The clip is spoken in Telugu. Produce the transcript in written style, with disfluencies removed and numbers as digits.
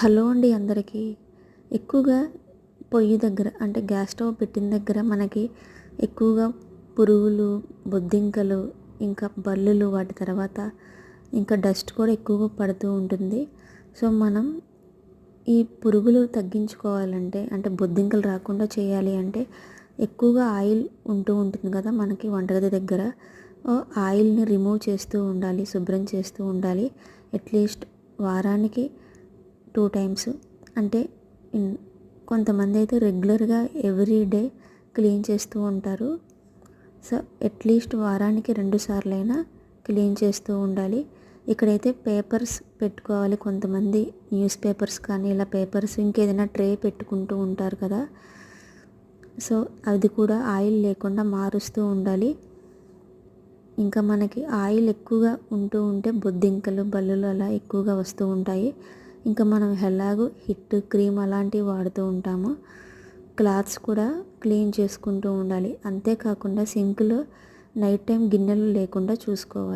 హలో అండి అందరికీ. ఎక్కువగా పొయ్యి దగ్గర అంటే గ్యాస్ స్టవ్ పెట్టిన దగ్గర మనకి ఎక్కువగా పురుగులు, బొద్దింకలు, ఇంకా బల్లులు, వాటి తర్వాత ఇంకా డస్ట్ కూడా ఎక్కువగా పడుతూ ఉంటుంది. సో మనం ఈ పురుగులు తగ్గించుకోవాలంటే, అంటే బొద్దింకలు రాకుండా చేయాలి అంటే ఎక్కువగా ఆయిల్ ఉంటూ ఉంటుంది కదా మనకి వంటగది దగ్గర. ఆయిల్ని రిమూవ్ చేస్తూ ఉండాలి, శుభ్రం చేస్తూ ఉండాలి. అట్లీస్ట్ వారానికి 2 టైమ్స్. అంటే కొంతమంది అయితే రెగ్యులర్గా ఎవ్రీ డే క్లీన్ చేస్తూ ఉంటారు. సో అట్లీస్ట్ వారానికి 2 సార్లైనా క్లీన్ చేస్తూ ఉండాలి. ఇక్కడైతే పేపర్స్ పెట్టుకోవాలి. కొంతమంది న్యూస్ పేపర్స్ కానీ ఇలా పేపర్స్ ఇంకేదైనా ట్రే పెట్టుకుంటూ ఉంటారు కదా. సో అది కూడా ఆయిల్ లేకుండా మారుస్తూ ఉండాలి. ఇంకా మనకి ఆయిల్ ఎక్కువగా ఉంటూ ఉంటే బొద్దింకలు, బల్లులు అలా ఎక్కువగా వస్తూ ఉంటాయి. ఇంకా మనం ఎలాగో హిట్, క్రీమ్ అలాంటివి వాడుతూ ఉంటాము. క్లాత్స్ కూడా క్లీన్ చేసుకుంటూ ఉండాలి. అంతేకాకుండా సింక్లో నైట్ టైం గిన్నెలు లేకుండా చూసుకోవాలి.